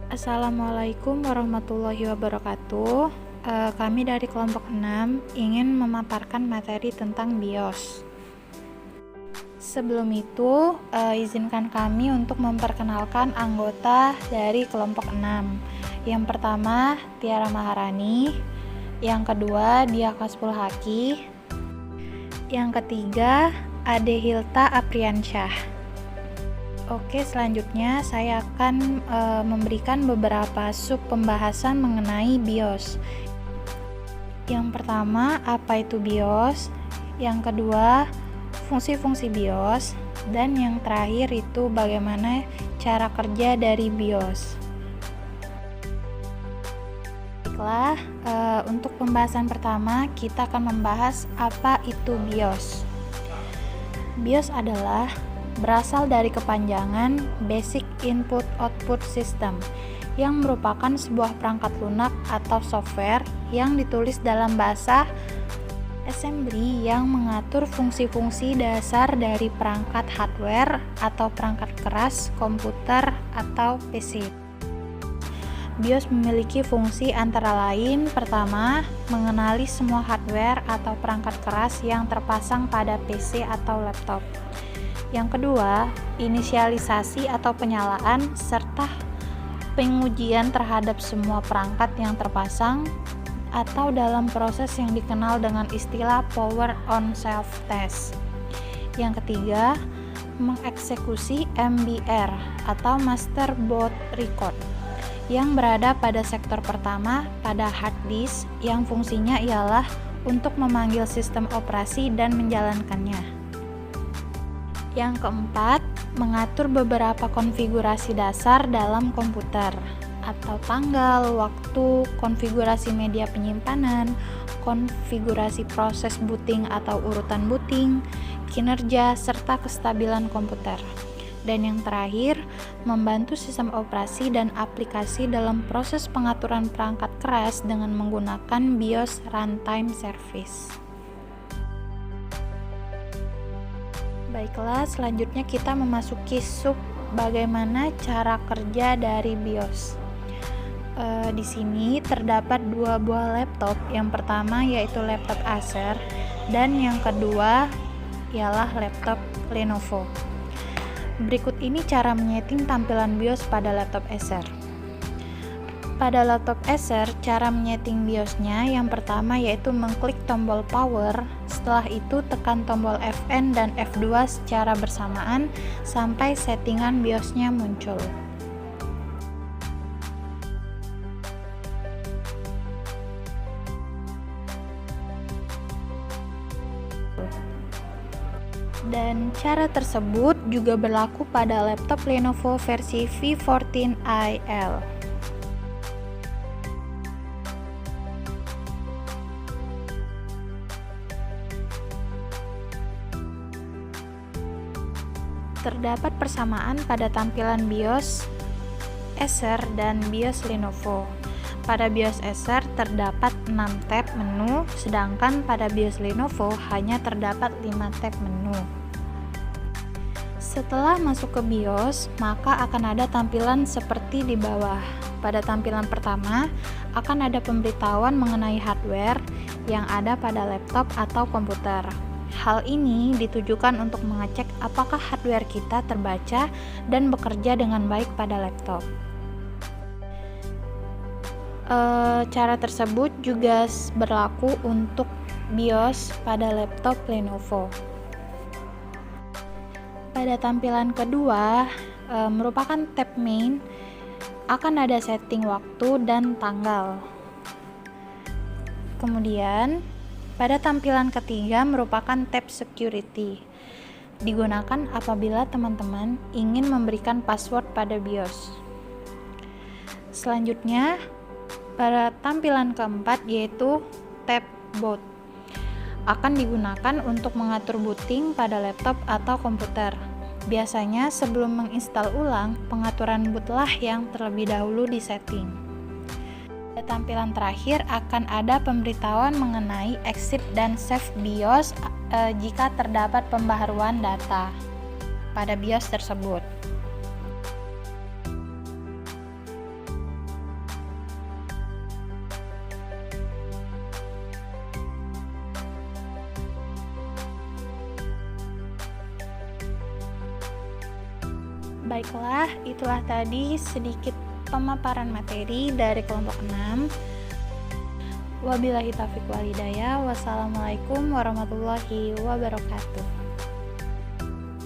Assalamualaikum warahmatullahi wabarakatuh. Kami dari kelompok 6 ingin memaparkan materi tentang BIOS. Sebelum itu, izinkan kami untuk memperkenalkan anggota dari kelompok 6. Yang pertama, Tiara Maharani. Yang kedua, Dia Kasbul Haki. Yang ketiga, Ade Hilta Apriansyah. Oke, selanjutnya saya akan memberikan beberapa sub pembahasan mengenai BIOS. Yang pertama, apa itu BIOS? Yang kedua, fungsi-fungsi BIOS, dan yang terakhir itu bagaimana cara kerja dari BIOS. Baiklah, untuk pembahasan pertama kita akan membahas apa itu BIOS. BIOS adalah berasal dari kepanjangan Basic Input Output System, yang merupakan sebuah perangkat lunak atau software yang ditulis dalam bahasa assembly yang mengatur fungsi-fungsi dasar dari perangkat hardware atau perangkat keras komputer atau PC. BIOS memiliki fungsi antara lain: pertama, mengenali semua hardware atau perangkat keras yang terpasang pada PC atau laptop. Yang kedua, inisialisasi atau penyalaan serta pengujian terhadap semua perangkat yang terpasang atau dalam proses yang dikenal dengan istilah power on self test. Yang ketiga, mengeksekusi MBR atau master boot record yang berada pada sektor pertama pada hard disk, yang fungsinya ialah untuk memanggil sistem operasi dan menjalankannya. Yang keempat, mengatur beberapa konfigurasi dasar dalam komputer atau tanggal, waktu, konfigurasi media penyimpanan, konfigurasi proses booting atau urutan booting, kinerja, serta kestabilan komputer. Dan yang terakhir, membantu sistem operasi dan aplikasi dalam proses pengaturan perangkat keras dengan menggunakan BIOS Runtime Service. Baiklah, selanjutnya kita memasuki sub bagaimana cara kerja dari BIOS. Di sini terdapat dua buah laptop. Yang pertama yaitu laptop Acer dan yang kedua ialah laptop Lenovo. Berikut ini cara menyeting tampilan BIOS pada laptop Acer. Pada laptop Acer, cara menyeting BIOS-nya yang pertama yaitu mengklik tombol power, setelah itu tekan tombol Fn dan F2 secara bersamaan sampai settingan BIOS-nya muncul. Dan cara tersebut juga berlaku pada laptop Lenovo versi V14i-L. Terdapat persamaan pada tampilan BIOS Acer dan BIOS Lenovo. Pada BIOS Acer terdapat 6 tab menu, sedangkan pada BIOS Lenovo hanya terdapat 5 tab menu. Setelah masuk ke BIOS, maka akan ada tampilan seperti di bawah. Pada tampilan pertama, akan ada pemberitahuan mengenai hardware yang ada pada laptop atau komputer. Hal ini ditujukan untuk mengecek apakah hardware kita terbaca dan bekerja dengan baik pada laptop. Cara tersebut juga berlaku untuk BIOS pada laptop Lenovo. Pada tampilan kedua, merupakan tab main, akan ada setting waktu dan tanggal. Kemudian, pada tampilan ketiga merupakan tab security. Digunakan apabila teman-teman ingin memberikan password pada BIOS. Selanjutnya, pada tampilan keempat yaitu tab boot. Akan digunakan untuk mengatur booting pada laptop atau komputer. Biasanya sebelum menginstal ulang, pengaturan bootlah yang terlebih dahulu disetting. Pada tampilan terakhir akan ada pemberitahuan mengenai exit dan save BIOS jika terdapat pembaharuan data pada BIOS tersebut. Baiklah, itulah tadi sedikit pemaparan materi dari kelompok 6. Wabillahi taufiq wal hidayah. Wassalamualaikum warahmatullahi wabarakatuh.